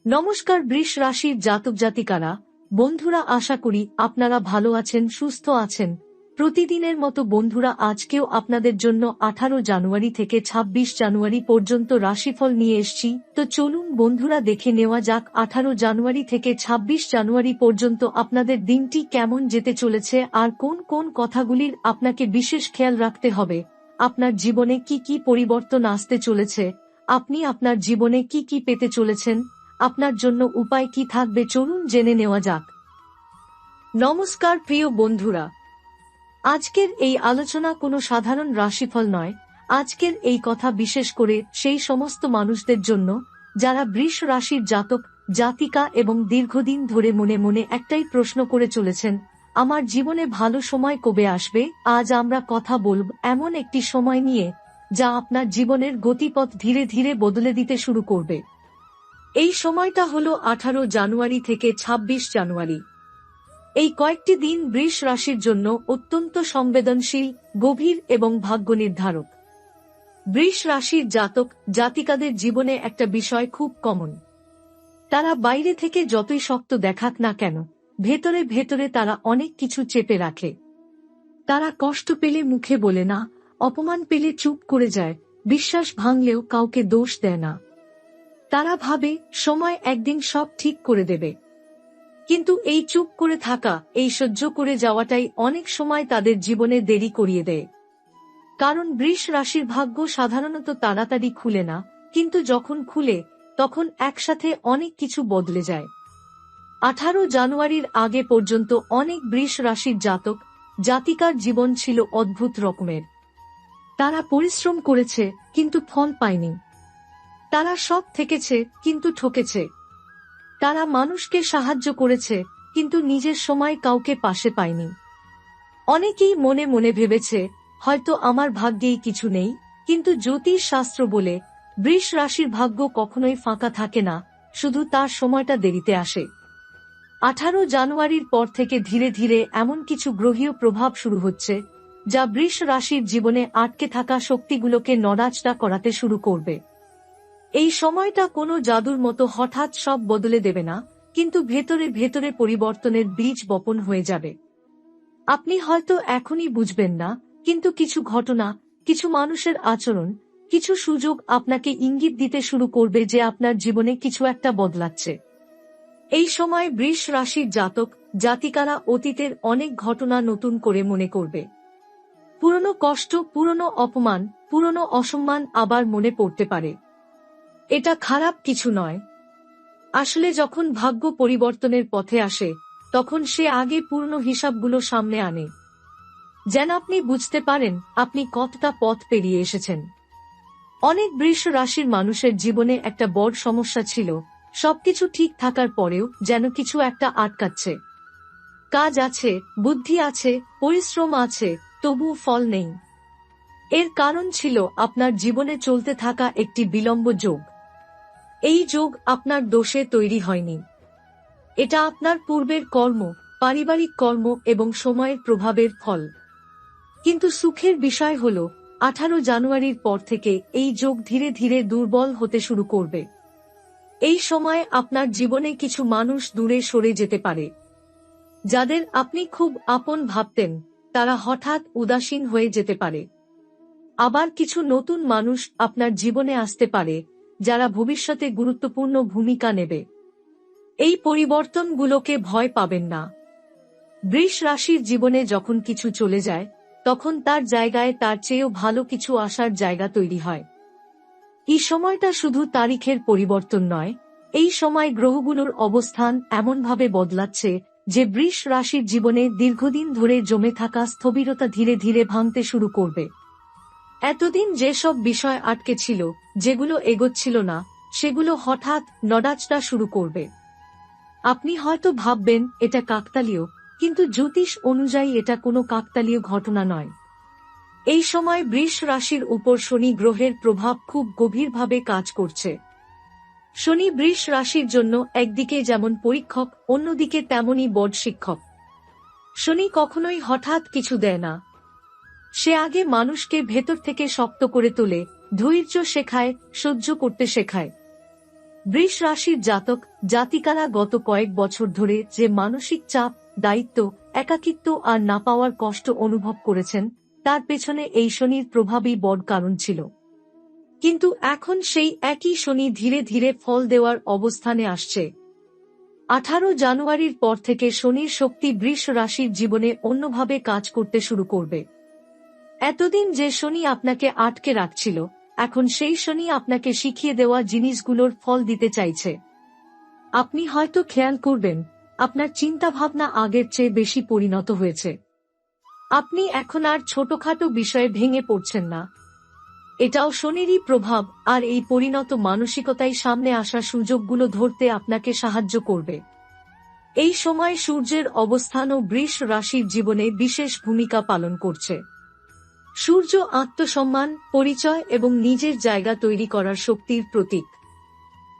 নমস্কার বৃষ রাশির জাতক জাতিকারা, বন্ধুরা, আশা করি আপনারা ভালো আছেন, সুস্থ আছেন। প্রতিদিনের মতো বন্ধুরা, আজকেও আপনাদের জন্য 18 জানুয়ারি থেকে 26 জানুয়ারি পর্যন্ত রাশিফল নিয়ে এসেছি। তো চলুন বন্ধুরা, দেখে নেওয়া যাক 18 জানুয়ারি থেকে 26 জানুয়ারি পর্যন্ত আপনাদের দিনটি কেমন যেতে চলেছে আর কোন কোন কথাগুলির আপনাকে বিশেষ খেয়াল রাখতে হবে। আপনার জীবনে কি কি পরিবর্তন আসতে চলেছে, আপনি আপনার জীবনে কি কি পেতে চলেছেন, আপনার জন্য উপায় কি থাকবে, চলুন জেনে নেওয়া যাক। নমস্কার প্রিয় বন্ধুরা, আজকের এই আলোচনা কোনো সাধারণ রাশিফল নয়। আজকের এই কথা বিশেষ করে সেই সমস্ত মানুষদের জন্য যারা বৃষ রাশির জাতক জাতিকা এবং দীর্ঘদিন ধরে মনে মনে একটাই প্রশ্ন করে চলেছেন, আমার জীবনে ভালো সময় কবে আসবে। আজ আমরা কথা বলব এমন একটি সময় নিয়ে যা আপনার জীবনের গতিপথ ধীরে ধীরে বদলে দিতে শুরু করবে। এই সময়টা হলো 18 জানুয়ারি থেকে 26 জানুয়ারি। এই কয়েকটি দিন বৃষ রাশির জন্য অত্যন্ত সংবেদনশীল, গভীর এবং ভাগ্য নির্ধারক। বৃষ রাশির জাতক জাতিকাদের জীবনে একটা বিষয় খুব কমন। তারা বাইরে থেকে যতই শক্ত দেখাক না কেন, ভেতরে ভেতরে তারা অনেক কিছু চেপে রাখে। তারা কষ্ট পেলে মুখে বলে না, অপমান পেলে চুপ করে যায়, বিশ্বাস ভাঙলেও কাউকে দোষ দেয় না। তারা ভাবে সময় একদিন সব ঠিক করে দেবে। কিন্তু এই চুপ করে থাকা, এই সহ্য করে যাওয়াটাই অনেক সময় তাদের জীবনে দেরি করিয়ে দেয়। কারণ বৃষ রাশির ভাগ্য সাধারণত তাড়াতাড়ি খুলে না, কিন্তু যখন খুলে তখন একসাথে অনেক কিছু বদলে যায়। 18 জানুয়ারির আগে পর্যন্ত অনেক বৃষ রাশির জাতক জাতিকার জীবন ছিল অদ্ভুত রকমের। তারা পরিশ্রম করেছে কিন্তু ফল পায়নি। তারা সৎ থেকেছে কিন্তু ঠকেছে। তারা মানুষকে সাহায্য করেছে কিন্তু নিজের সময় কাউকে পাশে পায়নি। অনেকেই মনে মনে ভেবেছে, হয়তো আমার ভাগ্যেই কিছু নেই, কিন্তু জ্যোতিষ শাস্ত্র বলে বৃষ রাশির ভাগ্য কখনোই ফাঁকা থাকে না, শুধু তার সময়টা দেরিতে আসে। 18 জানুয়ারির পর থেকে ধীরে ধীরে এমন কিছু গ্রহীয় প্রভাব শুরু হচ্ছে যা বৃষ রাশির জীবনে আটকে থাকা শক্তিগুলোকে নড়াচড়া করাতে শুরু করবে। এই সময়টা কোনো জাদুর মতো হঠাৎ সব বদলে দেবে না, কিন্তু ভেতরে ভেতরে পরিবর্তনের বীজ বপন হয়ে যাবে। আপনি হয়তো এখনই বুঝবেন না, কিন্তু কিছু ঘটনা, কিছু মানুষের আচরণ, কিছু সুযোগ আপনাকে ইঙ্গিত দিতে শুরু করবে যে আপনার জীবনে কিছু একটা বদলাচ্ছে। এই সময় বৃষ রাশির জাতক জাতিকারা অতীতের অনেক ঘটনা নতুন করে মনে করবে। পুরনো কষ্ট, পুরনো অপমান, পুরনো অসম্মান আবার মনে পড়তে পারে। এটা খারাপ কিছু নয়। আসলে যখন ভাগ্য পরিবর্তনের পথে আসে, তখন সে আগে পুরনো হিসাবগুলো সামনে আনে, যেন আপনি বুঝতে পারেন আপনি কতটা পথ পেরিয়ে এসেছেন। অনেক বৃষ রাশির মানুষের জীবনে একটা বড় সমস্যা ছিল, সবকিছু ঠিক থাকার পরেও যেন কিছু একটা আটকাচ্ছে। কাজ আছে, বুদ্ধি আছে, পরিশ্রম আছে, তবুও ফল নেই। এর কারণ ছিল আপনার জীবনে চলতে থাকা একটি বিলম্ব যোগ। এই যোগ আপনার দোষে তৈরি হয়নি। এটা আপনার পূর্বের কর্ম, পারিবারিক কর্ম এবং সময়ের প্রভাবের ফল। কিন্তু সুখের বিষয় হল, 18 জানুয়ারির পর থেকে এই যোগ ধীরে ধীরে দুর্বল হতে শুরু করবে। এই সময় আপনার জীবনে কিছু মানুষ দূরে সরে যেতে পারে। যাদের আপনি খুব আপন ভাবতেন, তারা হঠাৎ উদাসীন হয়ে যেতে পারে। আবার কিছু নতুন মানুষ আপনার জীবনে আসতে পারে, যারা ভবিষ্যতে গুরুত্বপূর্ণ ভূমিকা নেবে। এই পরিবর্তনগুলোকে ভয় পাবেন না। বৃষ রাশির জীবনে যখন কিছু চলে যায়, তখন তার জায়গায় তার চেয়েও ভালো কিছু আসার জায়গা তৈরি হয়। এই সময়টা শুধু তারিখের পরিবর্তন নয়, এই সময় গ্রহগুলোর অবস্থান এমনভাবে বদলাচ্ছে যে বৃষ রাশির জীবনে দীর্ঘদিন ধরে জমে থাকা স্থবিরতা ধীরে ধীরে ভাঙতে শুরু করবে। এতদিন যেসব বিষয় আটকে ছিল, যেগুলো এগোচ্ছিল না, সেগুলো হঠাৎ নড়াচড়া শুরু করবে। আপনি হয়তো ভাববেন এটা কাকতালীয়, কিন্তু জ্যোতিষ অনুযায়ী এটা কোনো কাকতালীয় ঘটনা নয়। এই সময় বৃষ রাশির উপর শনি গ্রহের প্রভাব খুব গভীরভাবে কাজ করছে। শনি বৃষ রাশির জন্য একদিকে যেমন পরীক্ষক, অন্যদিকে তেমনই বড় শিক্ষক। শনি কখনোই হঠাৎ কিছু দেয় না। সে আগে মানুষকে ভেতর থেকে শক্ত করে তোলে, ধৈর্য শেখায়, সহ্য করতে শেখায়। বৃষ রাশির জাতক জাতিকারা গত কয়েক বছর ধরে যে মানসিক চাপ, দায়িত্ব, একাকিত্ব আর না পাওয়ার কষ্ট অনুভব করেছেন, তার পেছনে এই শনির প্রভাবই বড় কারণ ছিল। কিন্তু এখন সেই একই শনি ধীরে ধীরে ফল দেওয়ার অবস্থানে আসছে। 18 জানুয়ারির পর থেকে শনির শক্তি বৃষ রাশির জীবনে অন্যভাবে কাজ করতে শুরু করবে। এতদিন যে শনি আপনাকে আটকে রাখছিল, এখন সেই শনি আপনাকে শিখিয়ে দেওয়া জিনিসগুলোর ফল দিতে চাইছে। আপনি হয়তো খেয়াল করবেন, আপনার চিন্তাভাবনা আগের চেয়ে বেশি পরিণত হয়েছে। আপনি এখন আর ছোটখাটো বিষয়ে ভেঙে পড়ছেন না। এটাও শনিরই প্রভাব, আর এই পরিণত মানসিকতাই সামনে আসা সুযোগগুলো ধরতে আপনাকে সাহায্য করবে। এই সময় সূর্যের অবস্থানও বৃষ রাশির জীবনে বিশেষ ভূমিকা পালন করছে। সূর্য আত্মসম্মান, পরিচয় এবং নিজের জায়গা তৈরি করার শক্তির প্রতীক।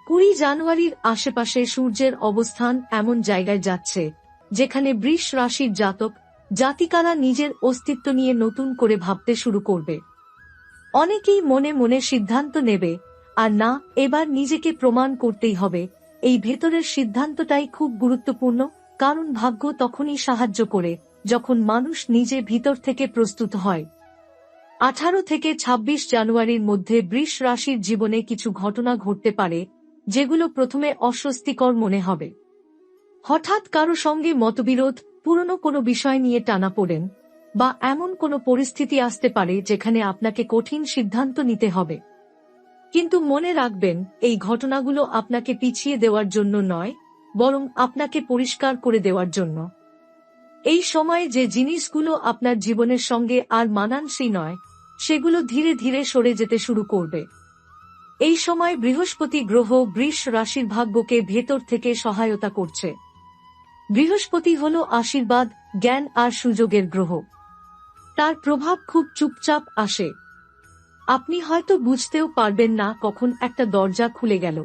20 জানুয়ারির আশেপাশে সূর্যের অবস্থান এমন জায়গায় যাচ্ছে যেখানে বৃষ রাশির জাতক জাতিকারা নিজের অস্তিত্ব নিয়ে নতুন করে ভাবতে শুরু করবে। অনেকেই মনে মনে সিদ্ধান্ত নেবে, আর না, এবার নিজেকে প্রমাণ করতেই হবে। এই ভেতরের সিদ্ধান্তটাই খুব গুরুত্বপূর্ণ, কারণ ভাগ্য তখনই সাহায্য করে যখন মানুষ নিজে ভিতর থেকে প্রস্তুত হয়। 18 থেকে 26 জানুয়ারির মধ্যে বৃষ রাশির জীবনে কিছু ঘটনা ঘটতে পারে যেগুলো প্রথমে অস্বস্তিকর মনে হবে। হঠাৎ কারো সঙ্গে মতবিরোধ, পুরনো কোনো বিষয় নিয়ে টানাপোড়েন, বা এমন কোনো পরিস্থিতি আসতে পারে যেখানে আপনাকে কঠিন সিদ্ধান্ত নিতে হবে। কিন্তু মনে রাখবেন, এই ঘটনাগুলো আপনাকে পিছিয়ে দেওয়ার জন্য নয়, বরং আপনাকে পরিষ্কার করে দেওয়ার জন্য। এই সময়ে যে জিনিসগুলো আপনার জীবনের সঙ্গে আর মানানসই নয়, সেগুলো ধীরে ধীরে সরে যেতে শুরু করবে। এই সময় বৃহস্পতি গ্রহ বৃষ রাশির ভাগ্যকে ভেতর থেকে সহায়তা করছে। বৃহস্পতি হল আশীর্বাদ, জ্ঞান আর সুযোগের গ্রহ। তার প্রভাব খুব চুপচাপ আসে। আপনি হয়তো বুঝতেও পারবেন না কখন একটা দরজা খুলে গেল।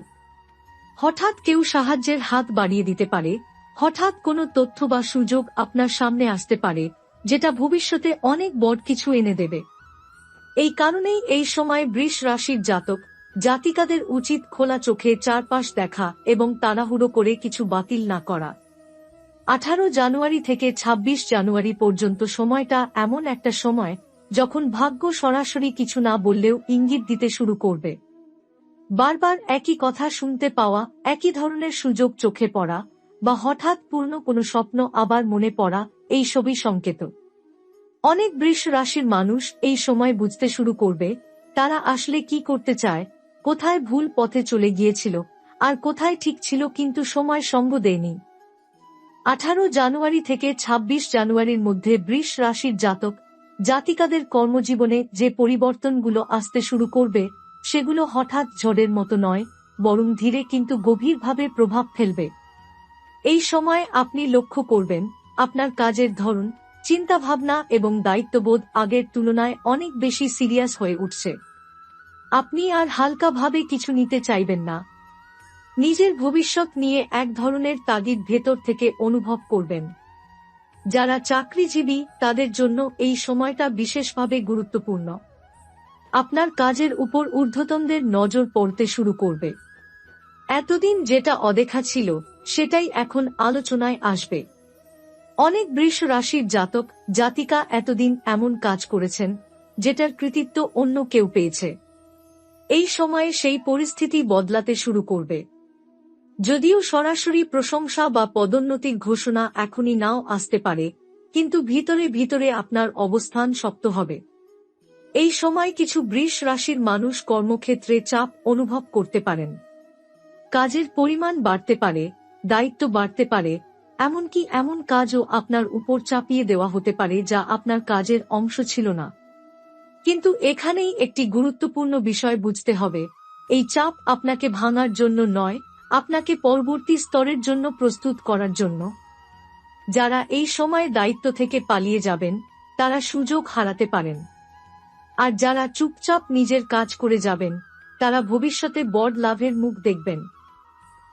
হঠাৎ কেউ সাহায্যের হাত বাড়িয়ে দিতে পারে, হঠাৎ কোনো তথ্য বা সুযোগ আপনার সামনে আসতে পারে যেটা ভবিষ্যতে অনেক বড় কিছু এনে দেবে। এই কারণেই এই সময় বৃষ রাশির জাতক জাতিকাদের উচিত খোলা চোখে চারপাশ দেখা এবং তাড়াহুড়ো করে কিছু বাতিল না করা। 18 জানুয়ারি থেকে 26 জানুয়ারি পর্যন্ত সময়টা এমন একটা সময় যখন ভাগ্য সরাসরি কিছু না বললেও ইঙ্গিত দিতে শুরু করবে। বারবার একই কথা শুনতে পাওয়া, একই ধরনের সুযোগ চোখে পড়া, বা হঠাৎ পূর্ণ কোনো স্বপ্ন আবার মনে পড়া, এই সবই সংকেত। অনেক বৃষ রাশির মানুষ এই সময় বুঝতে শুরু করবে তারা আসলে কি করতে চায়, কোথায় ভুল পথে চলে গিয়েছিল, আর কোথায় ঠিক ছিল কিন্তু সময় সঙ্গ দেয়নি। 18 জানুয়ারি থেকে 26 জানুয়ারির মধ্যে বৃষ রাশির জাতক জাতিকাদের কর্মজীবনে যে পরিবর্তনগুলো আসতে শুরু করবে, সেগুলো হঠাৎ ঝড়ের মতো নয়, বরং ধীরে কিন্তু গভীরভাবে প্রভাব ফেলবে। এই সময় আপনি লক্ষ্য করবেন, আপনার কাজের ধরন, চিন্তাভাবনা এবং দায়িত্ববোধ আগের তুলনায় অনেক বেশি সিরিয়াস হয়ে উঠছে। আপনি আর হালকাভাবে কিছু নিতে চাইবেন না। নিজের ভবিষ্যৎ নিয়ে এক ধরনের তাগিদ ভেতর থেকে অনুভব করবেন। যারা চাকরিজীবী তাদের জন্য এই সময়টা বিশেষভাবে গুরুত্বপূর্ণ। আপনার কাজের উপর ঊর্ধ্বতনদের নজর পড়তে শুরু করবে। এতদিন যেটা অদেখা ছিল সেটাই এখন আলোচনায় আসবে। অনেক বৃষ রাশির জাতক জাতিকা এতদিন এমন কাজ করেছেন যেটার কৃতিত্ব অন্য কেউ পেয়েছে। এই সময়ে সেই পরিস্থিতি বদলাতে শুরু করবে। যদিও সরাসরি প্রশংসা বা পদোন্নতির ঘোষণা এখনই নাও আসতে পারে, কিন্তু ভিতরে ভিতরে আপনার অবস্থান শক্ত হবে। এই সময় কিছু বৃষ রাশির মানুষ কর্মক্ষেত্রে চাপ অনুভব করতে পারেন। কাজের পরিমাণ বাড়তে পারে, দায়িত্ব বাড়তে পারে, এমনকি এমন কাজও আপনার উপর চাপিয়ে দেওয়া হতে পারে যা আপনার কাজের অংশ ছিল না। কিন্তু এখানেই একটি গুরুত্বপূর্ণ বিষয় বুঝতে হবে, এই চাপ আপনাকে ভাঙার জন্য নয়, আপনাকে পরবর্তী স্তরের জন্য প্রস্তুত করার জন্য। যারা এই সময়ে দায়িত্ব থেকে পালিয়ে যাবেন তারা সুযোগ হারাতে পারেন, আর যারা চুপচাপ নিজের কাজ করে যাবেন তারা ভবিষ্যতে বড় লাভের মুখ দেখবেন।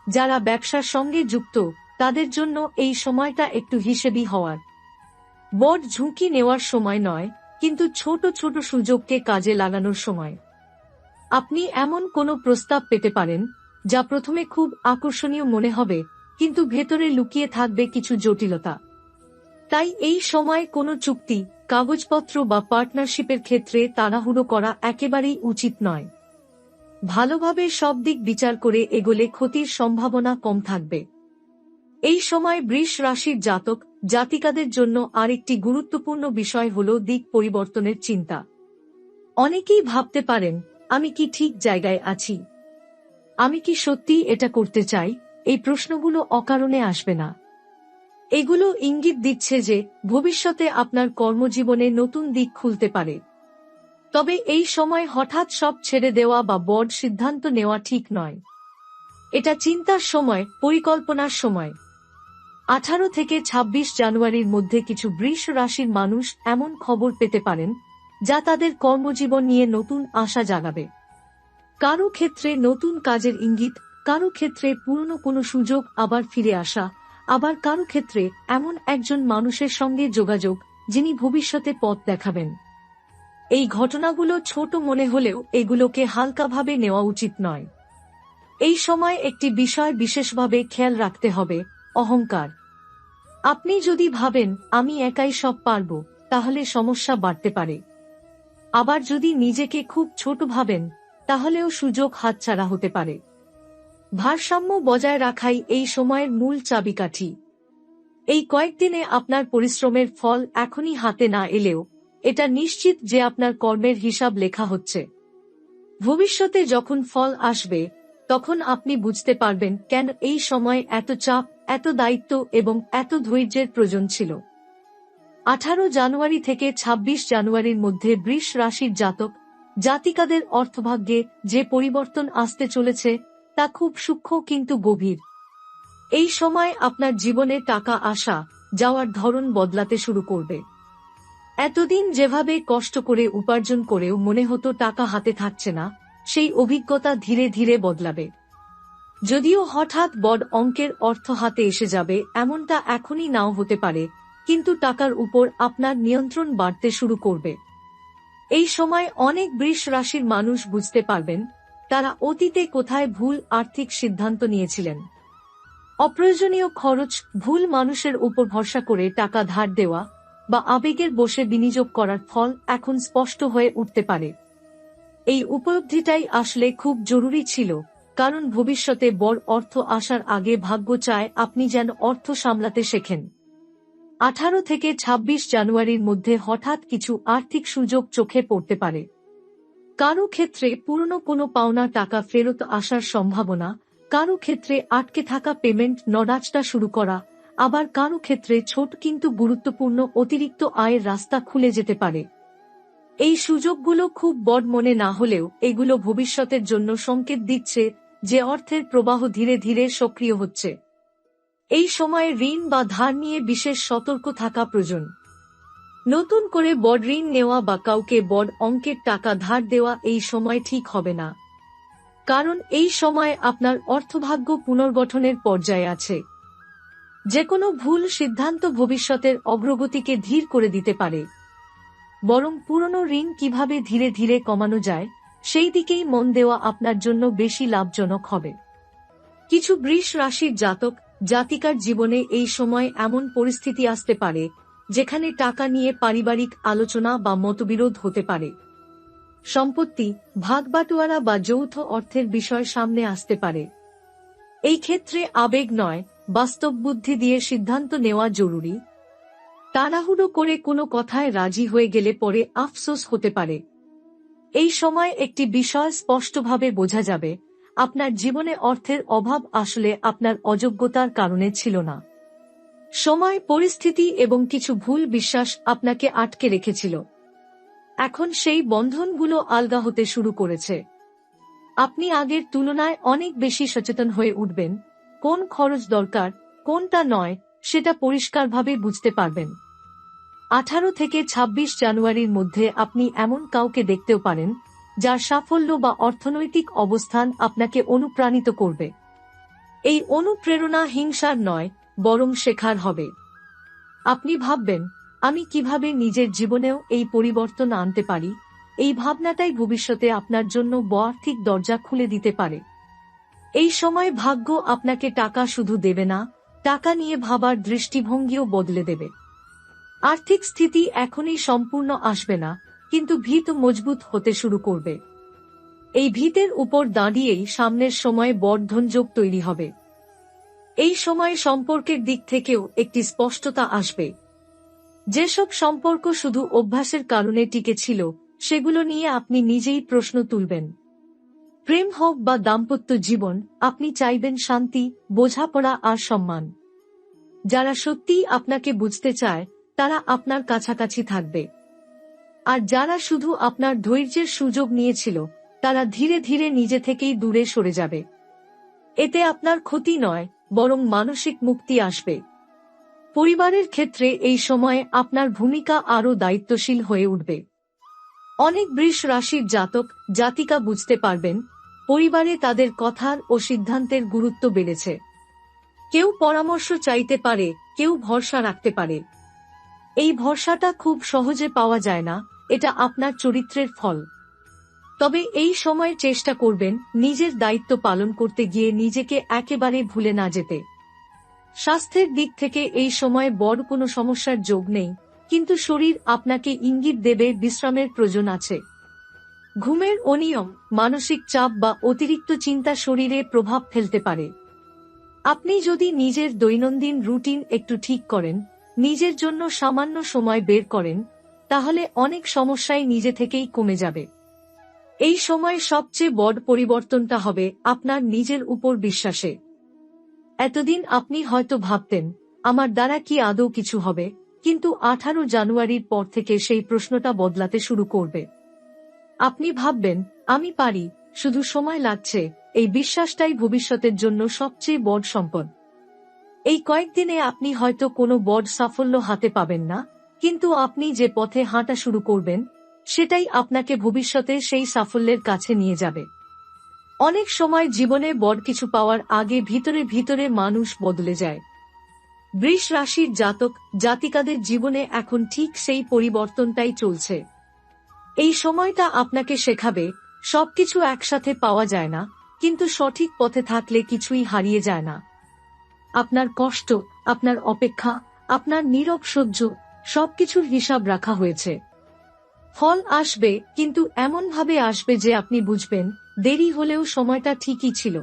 যারা ব্যবসার সঙ্গে যুক্ত তাদের জন্য এই সময়টা একটু হিসেবি হওয়ার, বড় ঝুঁকি নেওয়ার সময় নয়, কিন্তু ছোট ছোট সুযোগকে কাজে লাগানোর সময়। আপনি এমন কোনো প্রস্তাব পেতে পারেন যা প্রথমে খুব আকর্ষণীয় মনে হবে, কিন্তু ভেতরে লুকিয়ে থাকবে কিছু জটিলতা। তাই এই সময় কোনো চুক্তি, কাগজপত্র বা পার্টনারশিপের ক্ষেত্রে তাড়াহুড়ো করা একেবারেই উচিত নয়। ভালোভাবে সব দিক বিচার করে এগোলে ক্ষতির সম্ভাবনা কম থাকবে। এই সময় বৃষ রাশির জাতক জাতিকাদের জন্য আরেকটি গুরুত্বপূর্ণ বিষয় হল দিক পরিবর্তনের চিন্তা। অনেকেই ভাবতে পারেন, আমি কি ঠিক জায়গায় আছি? আমি কি সত্যি এটা করতে চাই? এই প্রশ্নগুলো অকারণে আসবে না। এগুলো ইঙ্গিত দিচ্ছে যে ভবিষ্যতে আপনার কর্মজীবনে নতুন দিক খুলতে পারে। তবে এই সময় হঠাৎ সব ছেড়ে দেওয়া বা বড় সিদ্ধান্ত নেওয়া ঠিক নয়। এটা চিন্তার সময়, পরিকল্পনার সময়। 18 থেকে 26 জানুয়ারির মধ্যে কিছু বৃষ রাশির মানুষ এমন খবর পেতে পারেন যা তাদের কর্মজীবন নিয়ে নতুন আশা জাগাবে। কারো ক্ষেত্রে নতুন কাজের ইঙ্গিত, কারো ক্ষেত্রে পুরনো কোনো সুযোগ আবার ফিরে আসা, আবার কারো ক্ষেত্রে এমন একজন মানুষের সঙ্গে যোগাযোগ যিনি ভবিষ্যতে পথ দেখাবেন। এই ঘটনাগুলো ছোট মনে হলেও এগুলোকে হালকাভাবে নেওয়া উচিত নয়। এই সময় একটি বিষয় বিশেষভাবে খেয়াল রাখতে হবে, অহংকার। আপনি যদি ভাবেন আমি একাই সব পারব, তাহলে সমস্যা বাড়তে পারে। আবার যদি নিজেকে খুব ছোট ভাবেন, তাহলেও সুযোগ হাতছাড়া হতে পারে। ভারসাম্য বজায় রাখাই এই সময়ের মূল চাবিকাঠি। এই কয়েকদিনে আপনার পরিশ্রমের ফল এখনই হাতে না এলেও এটা নিশ্চিত যে আপনার কর্মের হিসাব লেখা হচ্ছে। ভবিষ্যতে যখন ফল আসবে, তখন আপনি বুঝতে পারবেন কেন এই সময় এত চাপ, এত দায়িত্ব এবং এত ধৈর্যের প্রয়োজন ছিল। 18 জানুয়ারি থেকে 26 জানুয়ারির মধ্যে বৃষ রাশির জাতক জাতিকাদের অর্থভাগ্যে যে পরিবর্তন আসতে চলেছে তা খুব সূক্ষ্ম কিন্তু গভীর। এই সময় আপনার জীবনে টাকা আসা যাওয়ার ধরন বদলাতে শুরু করবে। এতদিন যেভাবে কষ্ট করে উপার্জন করেও মনে হতো টাকা হাতে থাকছে না, সেই অভিজ্ঞতা ধীরে ধীরে বদলাবে। যদিও হঠাৎ বড় অঙ্কের অর্থ হাতে এসে যাবে এমনটা এখনই নাও হতে পারে, কিন্তু টাকার উপর আপনার নিয়ন্ত্রণ বাড়তে শুরু করবে। এই সময় অনেক বৃষ রাশির মানুষ বুঝতে পারবেন তারা অতীতে কোথায় ভুল আর্থিক সিদ্ধান্ত নিয়েছিলেন। অপ্রয়োজনীয় খরচ, ভুল মানুষের উপর ভরসা করে টাকা ধার দেওয়া বা আবেগের বশে বিনিয়োগ করার ফল এখন স্পষ্ট হয়ে উঠতে পারে। এই উপলব্ধিটাই আসলে খুব জরুরি ছিল, কারণ ভবিষ্যতে বড় অর্থ আসার আগে ভাগ্য চায় আপনি যেন অর্থ সামলাতে শেখেন। 18 থেকে 26 জানুয়ারির মধ্যে হঠাৎ কিছু আর্থিক সুযোগ চোখে পড়তে পারে। কারো ক্ষেত্রে পুরনো কোনো পাওনা টাকা ফেরত আসার সম্ভাবনা, কারো ক্ষেত্রে আটকে থাকা পেমেন্ট নড়াচড়া শুরু করা, আবার কারো ক্ষেত্রে ছোট কিন্তু গুরুত্বপূর্ণ অতিরিক্ত আয়ের রাস্তা খুলে যেতে পারে। এই সুযোগগুলো খুব বড় মনে না হলেও এগুলো ভবিষ্যতের জন্য সংকেত দিচ্ছে যে অর্থের প্রবাহ ধীরে ধীরে সক্রিয় হচ্ছে। এই সময়ে ঋণ বা ধার নিয়ে বিশেষ সতর্ক থাকা প্রয়োজন। নতুন করে বড় ঋণ নেওয়া বা কাউকে বড় অঙ্কের টাকা ধার দেওয়া এই সময় ঠিক হবে না, কারণ এই সময় আপনার অর্থভাগ্য পুনর্গঠনের পর্যায়ে আছে। যেকোনো ভুল সিদ্ধান্ত ভবিষ্যতের অগ্রগতিকে ধীর করে দিতে পারে। বরং পুরনো ঋণ কিভাবে ধীরে ধীরে কমানো যায় সেই দিকেই মন দেওয়া আপনার জন্য বেশি লাভজনক হবে। কিছু বৃষ রাশির জাতক জাতিকার জীবনে এই সময় এমন পরিস্থিতি আসতে পারে যেখানে টাকা নিয়ে পারিবারিক আলোচনা বা মতবিরোধ হতে পারে। সম্পত্তি, ভাগবাটোয়ারা বা যৌথ অর্থের বিষয় সামনে আসতে পারে। এই ক্ষেত্রে আবেগ নয়, বাস্তব বুদ্ধি দিয়ে সিদ্ধান্ত নেওয়া জরুরি। তাড়াহুড়ো করে কোনো কথায় রাজি হয়ে গেলে পরে আফসোস হতে পারে। এই সময় একটি বিষয় স্পষ্টভাবে বোঝা যাবে, আপনার জীবনে অর্থের অভাব আসলে আপনার অযোগ্যতার কারণে ছিল না। সময়, পরিস্থিতি এবং কিছু ভুল বিশ্বাস আপনাকে আটকে রেখেছিল। এখন সেই বন্ধনগুলো আলগা হতে শুরু করেছে। আপনি আগের তুলনায় অনেক বেশি সচেতন হয়ে উঠবেন। কোন খরচ দরকার, কোনটা নয়, সেটা পরিষ্কারভাবে বুঝতে পারবেন। 18 থেকে 26 জানুয়ারির মধ্যে আপনি এমন কাউকে দেখতেও পারেন যার সাফল্য বা অর্থনৈতিক অবস্থান আপনাকে অনুপ্রাণিত করবে। এই অনুপ্রেরণা হিংসার নয়, বরং শেখার হবে। আপনি ভাববেন, আমি কিভাবে নিজের জীবনেও এই পরিবর্তন আনতে পারি। এই ভাবনাটাই ভবিষ্যতে আপনার জন্য বড় আর্থিক দরজা খুলে দিতে পারে। এই সময় ভাগ্য আপনাকে টাকা শুধু দেবে না, টাকা নিয়ে ভাবার দৃষ্টিভঙ্গিও বদলে দেবে। আর্থিক স্থিতি এখনই সম্পূর্ণ আসবে না, কিন্তু ভিত মজবুত হতে শুরু করবে। এই ভিতের উপর দাঁড়িয়েই সামনের সময়ে বর্ধনযোগ তৈরি হবে। এই সময় সম্পর্কের দিক থেকেও একটি স্পষ্টতা আসবে। যেসব সম্পর্ক শুধু অভ্যাসের কারণে টিকে ছিল, সেগুলো নিয়ে আপনি নিজেই প্রশ্ন তুলবেন। প্রেম হোক বা দাম্পত্য জীবন, আপনি চাইবেন শান্তি, বোঝাপড়া আর সম্মান। যারা সত্যিই আপনাকে বুঝতে চায়, তারা আপনার কাছাকাছি থাকবে। আর যারা শুধু আপনার ধৈর্যের সুযোগ নিয়েছিল, তারা ধীরে ধীরে নিজে থেকেই দূরে সরে যাবে। এতে আপনার ক্ষতি নয়, বরং মানসিক মুক্তি আসবে। পরিবারের ক্ষেত্রে এই সময়ে আপনার ভূমিকা আরও দায়িত্বশীল হয়ে উঠবে। অনেক বৃষ রাশির জাতক জাতিকা বুঝতে পারবেন, পরিবারে তাদের কথার ও সিদ্ধান্তের গুরুত্ব বেড়েছে। কেউ পরামর্শ চাইতে পারে, কেউ ভরসা রাখতে পারে। এই ভরসাটা খুব সহজে পাওয়া যায় না, এটা আপনার চরিত্রের ফল। তবে এই সময়ে চেষ্টা করবেন নিজের দায়িত্ব পালন করতে গিয়ে নিজেকে একেবারে ভুলে না যেতে। স্বাস্থ্যের দিক থেকে এই সময়ে বড় কোনো সমস্যার যোগ নেই, কিন্তু শরীর আপনাকে ইঙ্গিত দেবে বিশ্রামের প্রয়োজন আছে। ঘুমের অনিয়ম, মানসিক চাপ বা অতিরিক্ত চিন্তা শরীরে প্রভাব ফেলতে পারে। আপনি যদি নিজের দৈনন্দিন রুটিন একটু ঠিক করেন, নিজের জন্য সামান্য সময় বের করেন, তাহলে অনেক সমস্যাই নিজে থেকেই কমে যাবে। এই সময় সবচেয়ে বড় পরিবর্তনটা হবে আপনার নিজের উপর বিশ্বাসে। এতদিন আপনি হয়তো ভাবতেন, আমার দ্বারা কি আদৌ কিছু হবে, কিন্তু 18 জানুয়ারির পর থেকে সেই প্রশ্নটা বদলাতে শুরু করবে। আপনি ভাববেন, আমি পারি, শুধু সময় লাগছে। এই বিশ্বাসটাই ভবিষ্যতের জন্য সবচেয়ে বড় সম্পদ। এই কয়েকদিনে আপনি হয়তো কোনো বড় সাফল্য হাতে পাবেন না, কিন্তু আপনি যে পথে হাঁটা শুরু করবেন, সেটাই আপনাকে ভবিষ্যতে সেই সাফল্যের কাছে নিয়ে যাবে। অনেক সময় জীবনে বড় কিছু পাওয়ার আগে ভিতরে ভিতরে মানুষ বদলে যায়। বৃষ রাশির জাতক জাতিকাদের জীবনে এখন ঠিক সেই পরিবর্তনটাই চলছে। এই সময়টা আপনাকে শেখাবে, সবকিছু একসাথে পাওয়া যায় না, কিন্তু সঠিক পথে থাকলে কিছুই হারিয়ে যায় না। আপনার কষ্ট, আপনার অপেক্ষা, আপনার নীরব সহ্য, সবকিছুর হিসাব রাখা হয়েছে। ফল আসবে, কিন্তু এমনভাবে আসবে যে আপনি বুঝবেন, দেরি হলেও সময়টা ঠিকই ছিল।